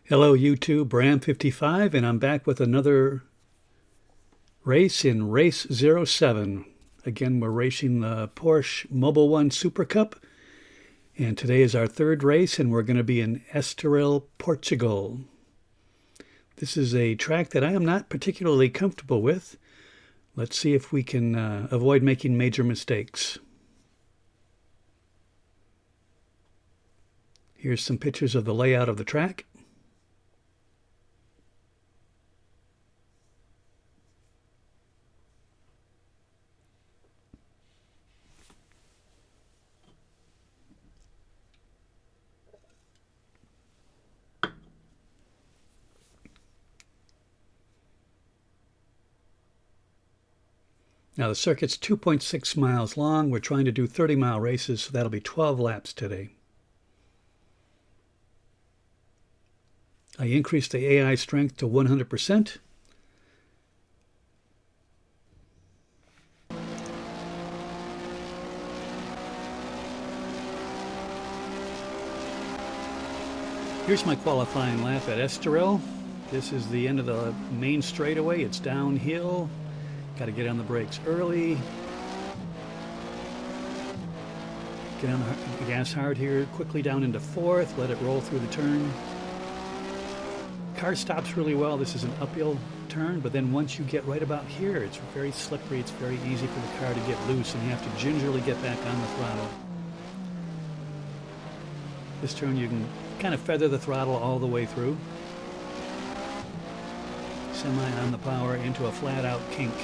Hello YouTube, Bram55, and I'm back with another race in Race07. Again, we're racing the Porsche Mobil 1 Super Cup, and today is our third race, and we're going to be in Estoril, Portugal. This is a track that I am not particularly comfortable with. Let's see if we can avoid making major mistakes. Here's some pictures of the layout of the track. Now the circuit's 2.6 miles long. We're trying to do 30-mile races, so that'll be 12 laps today. I increased the AI strength to 100%. Here's my qualifying lap at Estoril. This is the end of the main straightaway. It's downhill. Got to get on the brakes early. Get on the gas hard here. Quickly down into fourth. Let it roll through the turn. Car stops really well. This is an uphill turn, but then once you get right about here, it's very slippery. It's very easy for the car to get loose, and you have to gingerly get back on the throttle. This turn you can kind of feather the throttle all the way through. Semi on the power into a flat out kink.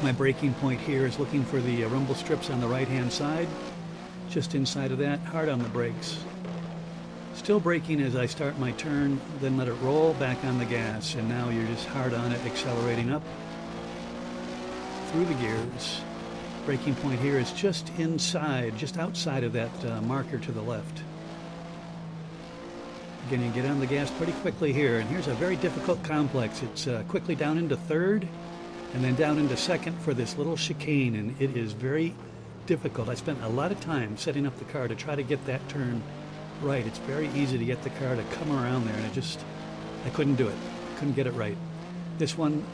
My braking point here is looking for the rumble strips on the right hand side. Just inside of that, hard on the brakes. Still braking as I start my turn, then let it roll back on the gas, and now you're just hard on it, accelerating up through the gears. Braking point here is just inside, just outside of that marker to the left. Again, you get on the gas pretty quickly here, and here's a very difficult complex. It's quickly down into third, and then down into second for this little chicane, and it is very difficult. I spent a lot of time setting up the car to try to get that turn right. It's very easy to get the car to come around there, and I couldn't do it. Couldn't get it right. This one,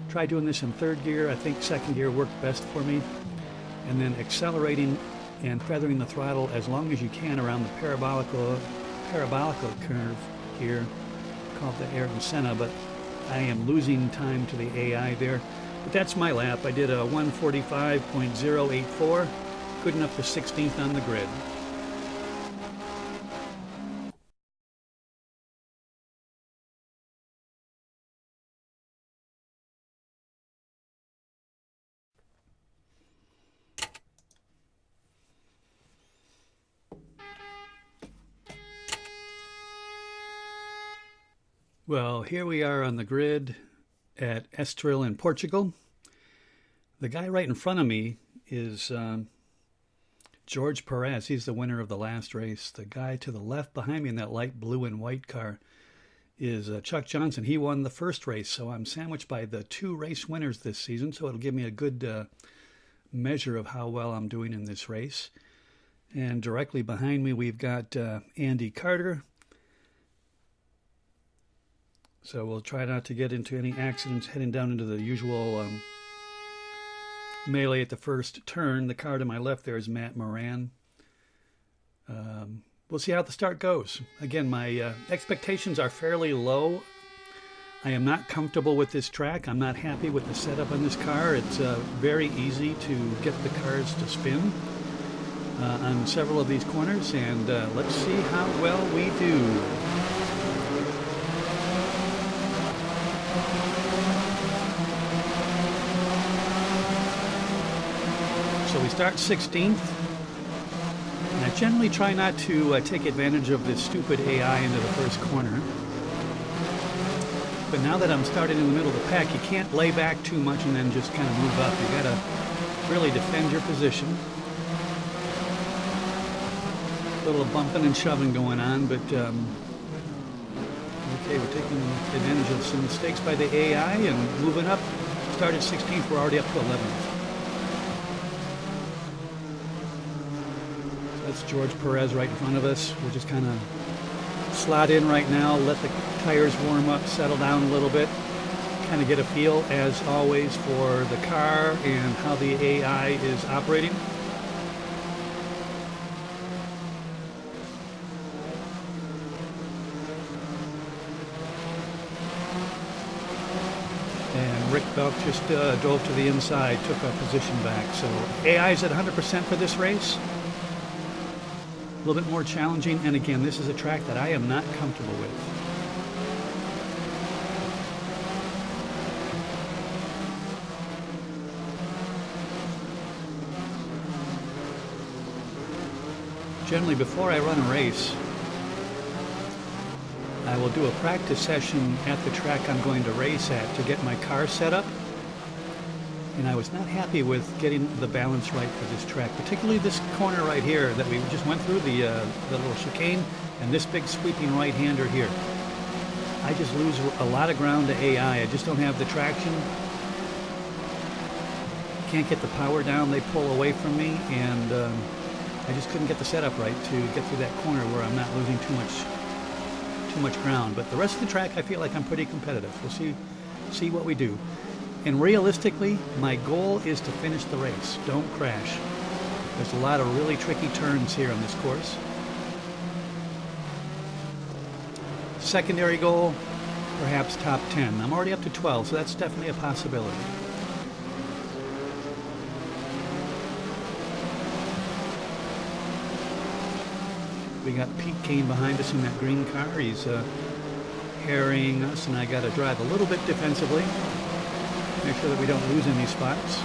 tried doing this in third gear. I think second gear worked best for me. And then accelerating and feathering the throttle as long as you can around the parabolical curve here, called the Ayrton Senna, but I am losing time to the AI there. But that's my lap. I did a 1:45.084, good enough for 16th on the grid. Well, here we are on the grid at Estoril in Portugal. The guy right in front of me is George Perez. He's the winner of the last race. The guy to the left behind me in that light blue and white car is Chuck Johnson. He won the first race, so I'm sandwiched by the two race winners this season, so it'll give me a good measure of how well I'm doing in this race. And directly behind me, we've got Andy Carter. So we'll try not to get into any accidents heading down into the usual melee at the first turn. The car to my left there is Matt Moran. We'll see how the start goes. Again, my expectations are fairly low. I am not comfortable with this track. I'm not happy with the setup on this car. It's very easy to get the cars to spin on several of these corners, and let's see how well we do. So we start 16th, and I generally try not to take advantage of this stupid AI into the first corner. But now that I'm starting in the middle of the pack, you can't lay back too much and then just kind of move up. You gotta really defend your position. A little bumping and shoving going on, but okay, we're taking advantage of some mistakes by the AI and moving up. Started 16th, we're already up to 11th. That's George Perez right in front of us. We'll just kind of slot in right now, let the tires warm up, settle down a little bit, kind of get a feel, as always, for the car and how the AI is operating. And Rick Belk just drove to the inside, took a position back. So AI is at 100% for this race. A little bit more challenging, and again, this is a track that I am not comfortable with. Generally, before I run a race, I will do a practice session at the track I'm going to race at to get my car set up. And I was not happy with getting the balance right for this track, particularly this corner right here that we just went through, the little chicane, and this big sweeping right-hander here. I just lose a lot of ground to AI. I just don't have the traction. Can't get the power down. They pull away from me, and I just couldn't get the setup right to get through that corner where I'm not losing too much ground. But the rest of the track, I feel like I'm pretty competitive. We'll see what we do. And realistically, my goal is to finish the race. Don't crash. There's a lot of really tricky turns here on this course. Secondary goal, perhaps top 10. I'm already up to 12, so that's definitely a possibility. We got Pete Kane behind us in that green car. He's harrying us, and I got to drive a little bit defensively. Make sure that we don't lose any spots.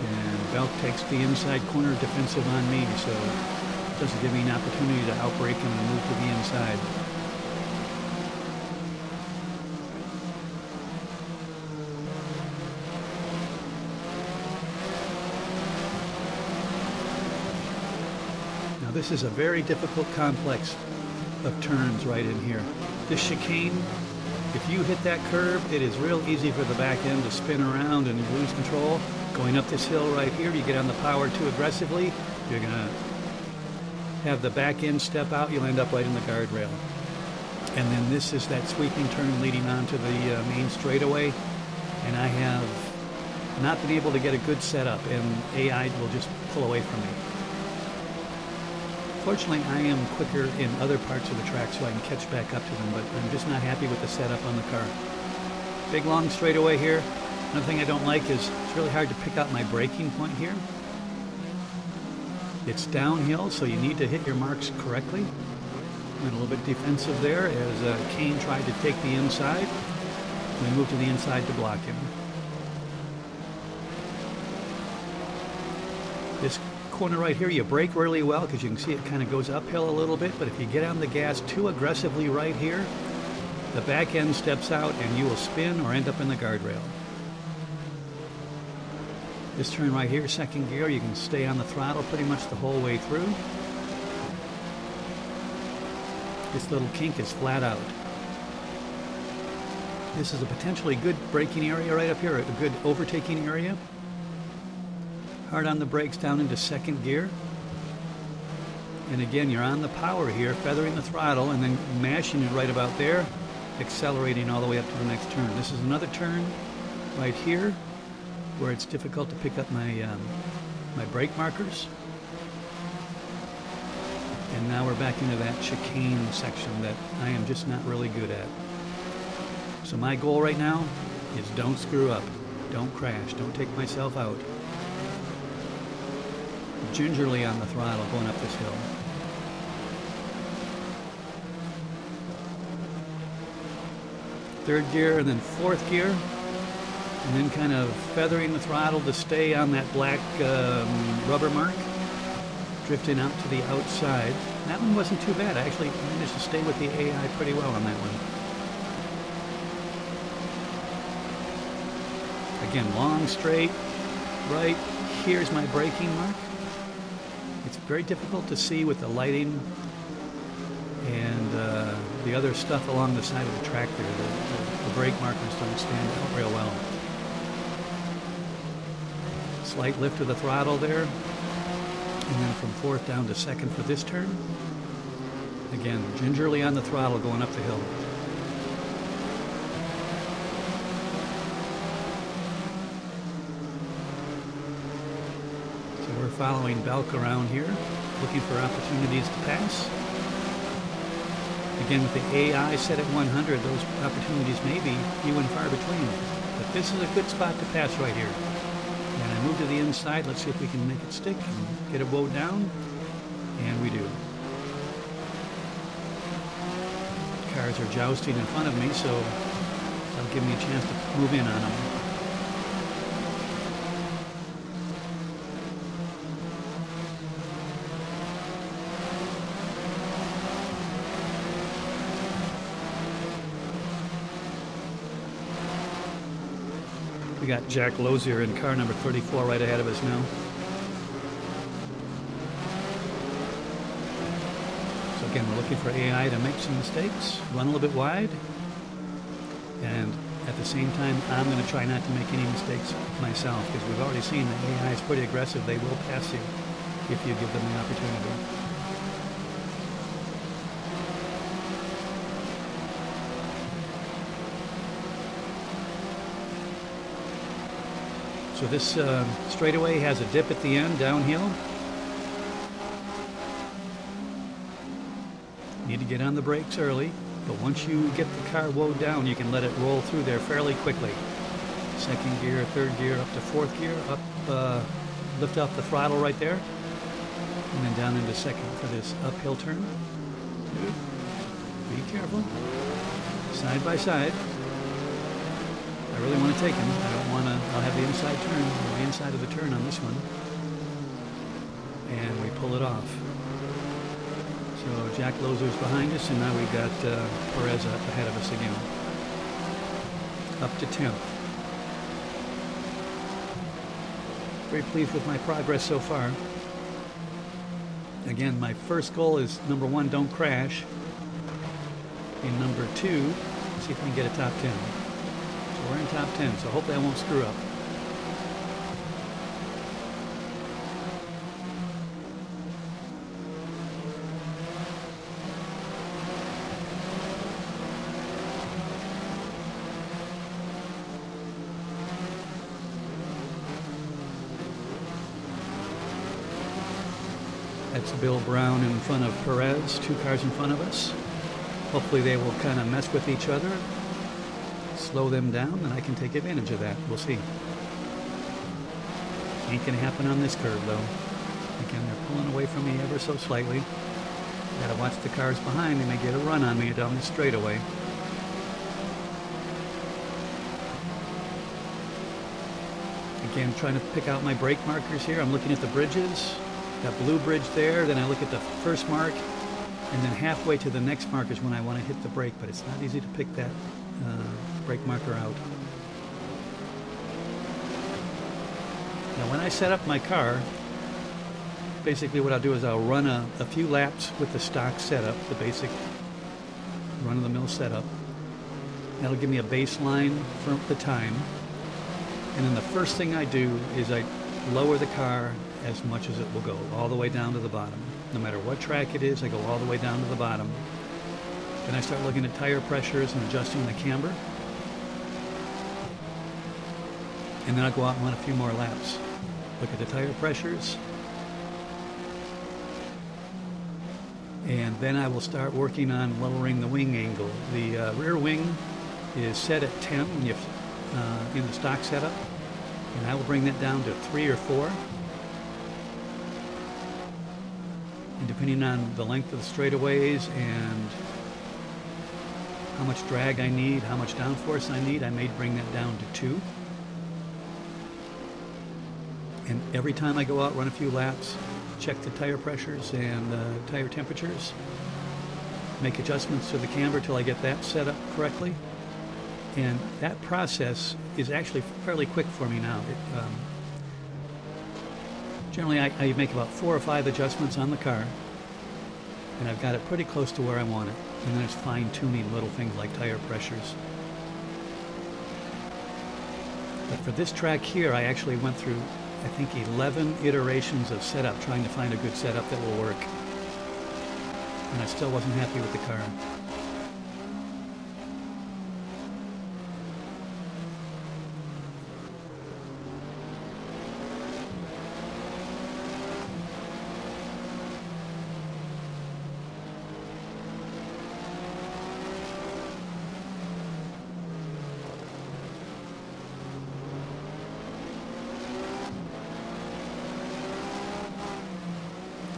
And Belk takes the inside corner defensive on me, so it doesn't give me an opportunity to outbrake him and move to the inside. This is a very difficult complex of turns right in here. This chicane, if you hit that curve, it is real easy for the back end to spin around and lose control. Going up this hill right here, you get on the power too aggressively, you're going to have the back end step out, you'll end up right in the guardrail. And then this is that sweeping turn leading onto the main straightaway, and I have not been able to get a good setup, and AI will just pull away from me. Fortunately, I am quicker in other parts of the track, so I can catch back up to them, but I'm just not happy with the setup on the car. Big long straightaway here. Another thing I don't like is it's really hard to pick out my braking point here. It's downhill, so you need to hit your marks correctly. Went a little bit defensive there as Kane tried to take the inside. We moved to the inside to block him. This corner right here, you brake really well because you can see it kind of goes uphill a little bit, but if you get on the gas too aggressively right here, the back end steps out and you will spin or end up in the guardrail. This turn right here, second gear, you can stay on the throttle pretty much the whole way through. This little kink is flat out. This is a potentially good braking area right up here, a good overtaking area. Hard on the brakes down into second gear. And again, you're on the power here, feathering the throttle and then mashing it right about there, accelerating all the way up to the next turn. This is another turn right here where it's difficult to pick up my my brake markers. And now we're back into that chicane section that I am just not really good at. So my goal right now is don't screw up, don't crash, don't take myself out. Gingerly on the throttle going up this hill. Third gear and then fourth gear, and then kind of feathering the throttle to stay on that black rubber mark, drifting out to the outside. That one wasn't too bad. I actually managed to stay with the AI pretty well on that one. Again, long straight, right, here's my braking mark. It's very difficult to see with the lighting and the other stuff along the side of the track there, the brake markers don't stand out real well. Slight lift of the throttle there, and then from fourth down to second for this turn. Again, gingerly on the throttle going up the hill. So we're following Belk around here, looking for opportunities to pass. Again, with the AI set at 100, those opportunities may be few and far between. But this is a good spot to pass right here. And I move to the inside. Let's see if we can make it stick and get it bowed down. And we do. Cars are jousting in front of me, so that'll give me a chance to move in on them. We got Jack Lozier in car number 34 right ahead of us now. So again, we're looking for AI to make some mistakes, run a little bit wide, and at the same time, I'm going to try not to make any mistakes myself, because we've already seen that AI is pretty aggressive. They will pass you if you give them the opportunity. So this straightaway has a dip at the end, downhill. Need to get on the brakes early, but once you get the car wound down, you can let it roll through there fairly quickly. Second gear, third gear, up to fourth gear, up, lift off the throttle right there, and then down into second for this uphill turn. Good. Be careful. Side by side. I really want to take him. I don't want to. I'll have the inside turn, the inside of the turn on this one. And we pull it off. So Jack Lozer's behind us, and now we've got Perez up ahead of us again. Up to 10th. Very pleased with my progress so far. Again, my first goal is number 1, don't crash. And number 2, see if we can get a top 10. We're in top 10, so hopefully I won't screw up. That's Bill Brown in front of Perez, 2 cars in front of us. Hopefully they will kind of mess with each other. Slow them down, and I can take advantage of that. We'll see. Ain't gonna happen on this curve, though. Again, they're pulling away from me ever so slightly. Gotta watch the cars behind. They may get a run on me down the straightaway. Again, trying to pick out my brake markers here. I'm looking at the bridges. Got blue bridge there. Then I look at the first mark, and then halfway to the next mark is when I want to hit the brake. But it's not easy to pick that brake marker out. Now when I set up my car, basically what I'll do is I'll run a few laps with the stock setup, the basic run-of-the-mill setup. That'll give me a baseline for the time. And then the first thing I do is I lower the car as much as it will go, all the way down to the bottom. No matter what track it is, I go all the way down to the bottom. Then I start looking at tire pressures and adjusting the camber. And then I'll go out and run a few more laps. Look at the tire pressures. And then I will start working on lowering the wing angle. The rear wing is set at 10 when you in the stock setup. And I will bring that down to 3 or 4. And depending on the length of the straightaways and how much drag I need, how much downforce I need, I may bring that down to 2. And every time I go out, run a few laps, check the tire pressures and tire temperatures, make adjustments to the camber till I get that set up correctly. And that process is actually fairly quick for me now. Generally, I make about 4 or 5 adjustments on the car. and I've got it pretty close to where I want it. And then it's fine-tuning little things like tire pressures. But for this track here, I actually went through, I think, 11 iterations of setup, trying to find a good setup that will work. And I still wasn't happy with the car.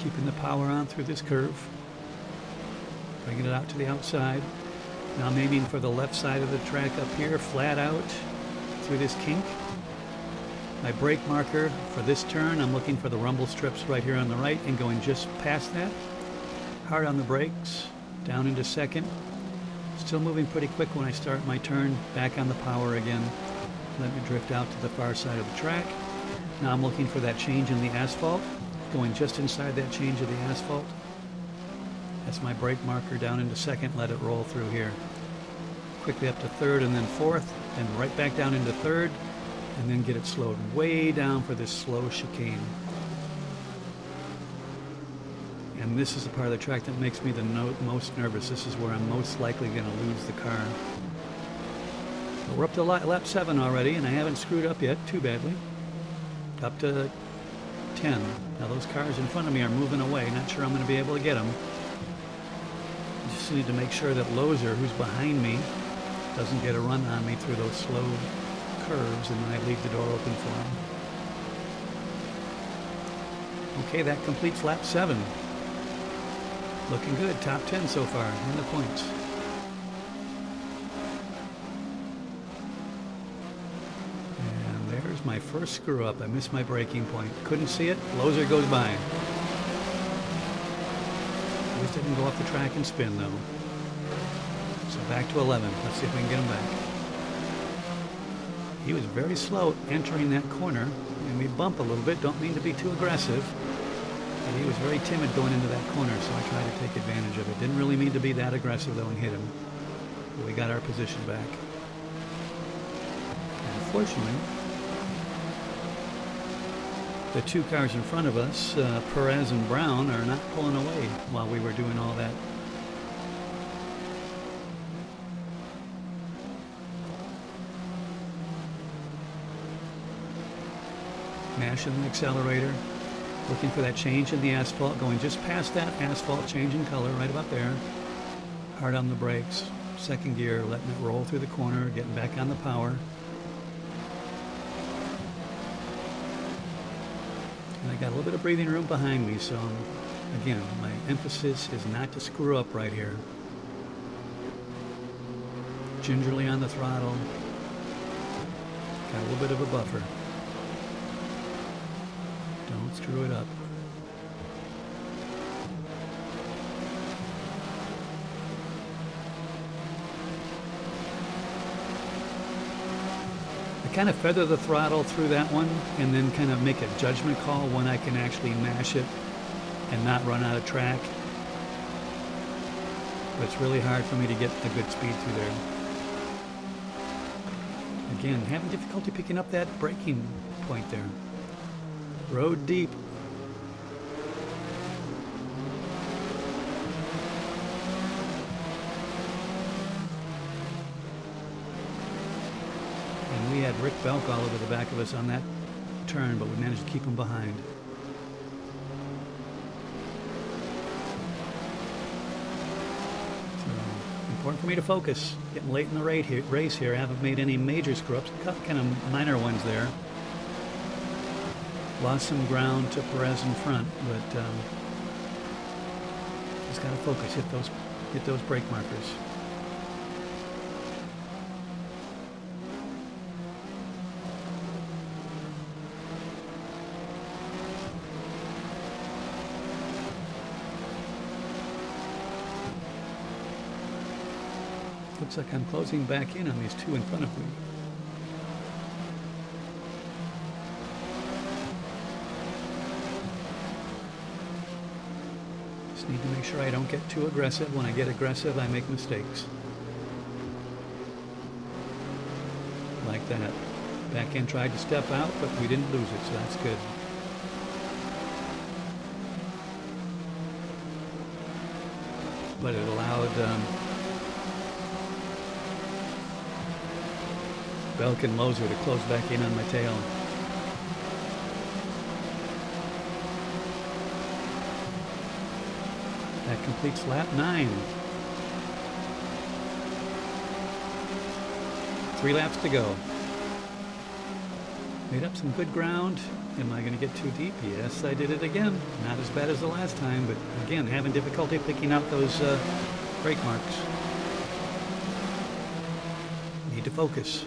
Keeping the power on through this curve. Bringing it out to the outside. Now I'm aiming for the left side of the track up here, flat out through this kink. My brake marker for this turn, I'm looking for the rumble strips right here on the right and going just past that. Hard on the brakes, down into second. Still moving pretty quick when I start my turn, back on the power again. Let me drift out to the far side of the track. Now I'm looking for that change in the asphalt. Going just inside that change of the asphalt. That's my brake marker, down into second, let it roll through here. Quickly up to third and then fourth, and right back down into third, and then get it slowed way down for this slow chicane. And this is the part of the track that makes me the most nervous. This is where I'm most likely going to lose the car. But we're up to lap 7 already, and I haven't screwed up yet too badly. Up to 10. Now those cars in front of me are moving away. Not sure I'm going to be able to get them. Just need to make sure that Loser, who's behind me, doesn't get a run on me through those slow curves, and then I leave the door open for him. Okay, that completes lap 7. Looking good. Top 10 so far in the points. There's my first screw up. I missed my braking point. Couldn't see it. Loser goes by. At least didn't go off the track and spin though. So back to 11. Let's see if we can get him back. He was very slow entering that corner, and we bump a little bit. Don't mean to be too aggressive, but he was very timid going into that corner, so I tried to take advantage of it. Didn't really mean to be that aggressive though and hit him. But we got our position back. And unfortunately, the two cars in front of us, Perez and Brown, are not pulling away while we were doing all that. Mashing the accelerator, looking for that change in the asphalt, going just past that asphalt, change in color right about there. Hard on the brakes, second gear, letting it roll through the corner, getting back on the power. And I got a little bit of breathing room behind me, so again, my emphasis is not to screw up right here. Gingerly on the throttle. Got a little bit of a buffer. Don't screw it up. I kind of feather the throttle through that one and then kind of make a judgment call when I can actually mash it and not run out of track. But it's really hard for me to get a good speed through there. Again, having difficulty picking up that braking point there. Road deep. And we had Rick Belk all over the back of us on that turn, but we managed to keep him behind. So, important for me to focus. Getting late in the race here. I haven't made any major screw-ups, a couple kind of minor ones there. Lost some ground to Perez in front, but just got to focus, hit those brake markers. Looks like I'm closing back in on these two in front of me. Need to make sure I don't get too aggressive. When I get aggressive, I make mistakes. Like that. Back end tried to step out, but we didn't lose it, so that's good. But it allowed Belk and Loser to close back in on my tail. That completes lap 9. 3 laps to go. Made up some good ground. Am I going to get too deep? Yes, I did it again. Not as bad as the last time, but again, having difficulty picking out those brake marks. Need to focus.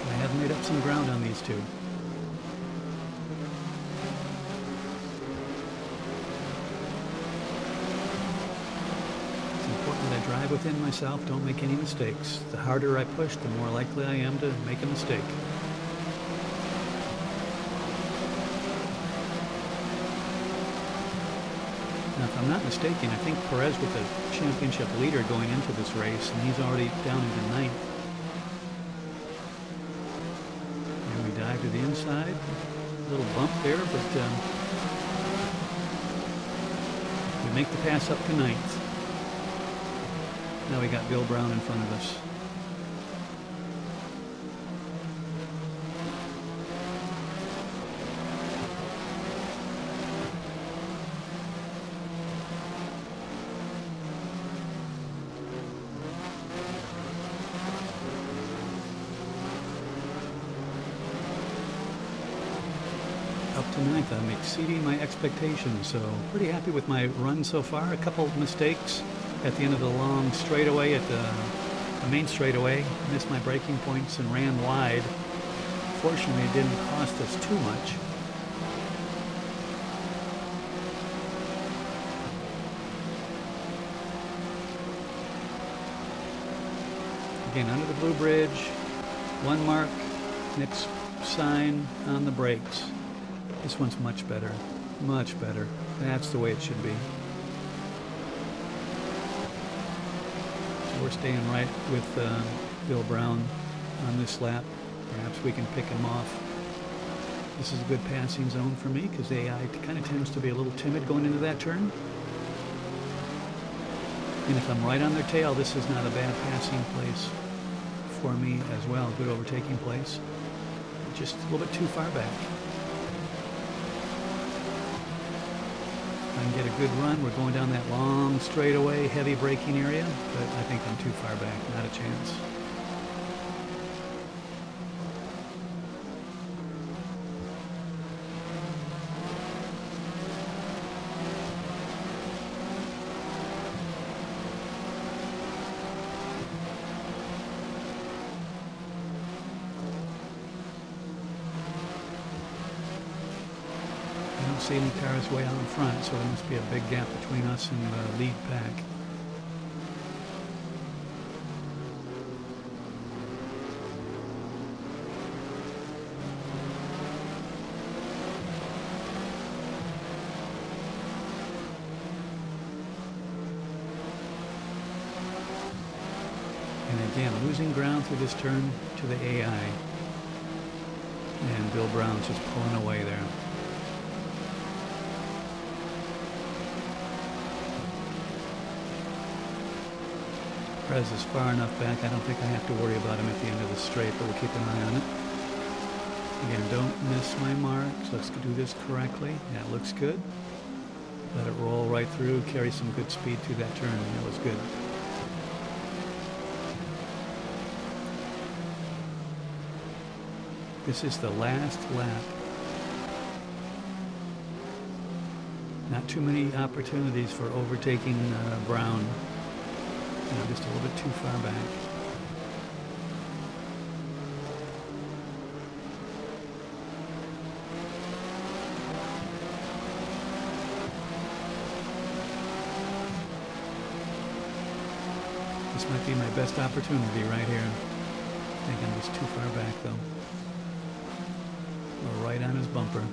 I have made up some ground on these two. It's important that I drive within myself, don't make any mistakes. The harder I push, the more likely I am to make a mistake. Now, if I'm not mistaken, I think Perez was the championship leader going into this race, and he's already down into 9th. And we dive to the inside. A little bump there, but we make the pass up to 9th. Now we got Bill Brown in front of us. Up to 9th, I'm exceeding my expectations, so pretty happy with my run so far. A couple of mistakes at the end of the long straightaway at the main straightaway. Missed my braking points and ran wide. Fortunately, it didn't cost us too much. Again, under the blue bridge, 1 mark, next sign on the brakes. This one's much better, much better. That's the way it should be. So we're staying right with Bill Brown on this lap. Perhaps we can pick him off. This is a good passing zone for me because AI kind of tends to be a little timid going into that turn. And if I'm right on their tail, this is not a bad passing place for me as well. Good overtaking place. Just a little bit too far back. I can get a good run. We're going down that long straightaway, heavy braking area, but I think I'm too far back. Not a chance. See any cars way out in front, so there must be a big gap between us and the lead pack. And again, losing ground through this turn to the AI. And Bill Brown's just pulling away there. Perez is far enough back, I don't think I have to worry about him at the end of the straight, but we'll keep an eye on it. Again, don't miss my marks. Let's do this correctly. Yeah, it looks good. Let it roll right through, carry some good speed through that turn. That was good. This is the last lap. Not too many opportunities for overtaking Brown. Just a little bit too far back. This might be my best opportunity right here. I think I'm just too far back though. We're right on his bumper.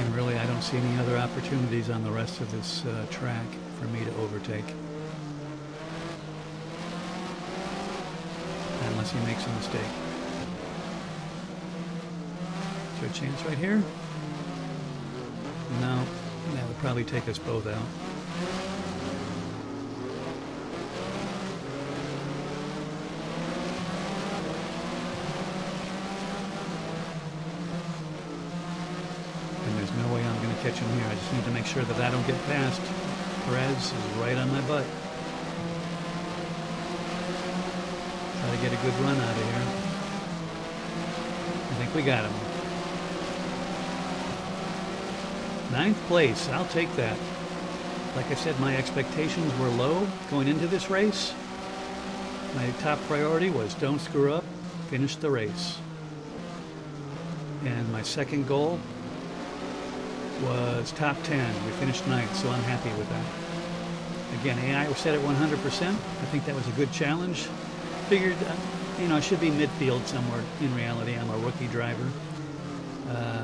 And really, I don't see any other opportunities on the rest of this track for me to overtake. Unless he makes a mistake. Is there a chance right here? No. That would probably take us both out. And there's no way I'm going to catch him here. I just need to make sure that I don't get past. Perez is right on my butt. Try to get a good run out of here. I think we got him. 9th place, I'll take that. Like I said, my expectations were low going into this race. My top priority was don't screw up, finish the race. And my second goal was top 10. We finished 9th, so I'm happy with that. Again, AI was set at 100%. I think that was a good challenge. Figured, I should be midfield somewhere. In reality, I'm a rookie driver.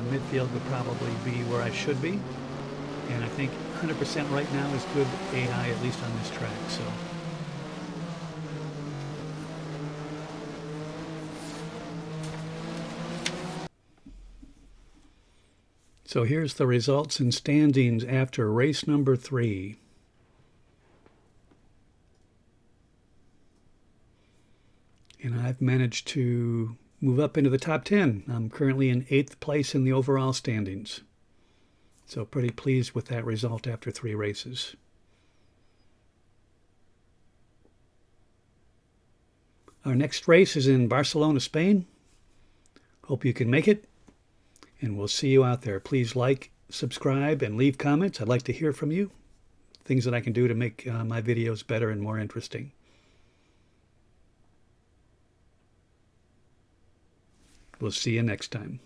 Midfield would probably be where I should be. And I think 100% right now is good AI, at least on this track. So here's the results and standings after race number 3. And I've managed to move up into the top 10. I'm currently in 8th place in the overall standings. So pretty pleased with that result after 3 races. Our next race is in Barcelona, Spain. Hope you can make it. And we'll see you out there. Please like, subscribe, and leave comments. I'd like to hear from you. Things that I can do to make my videos better and more interesting. We'll see you next time.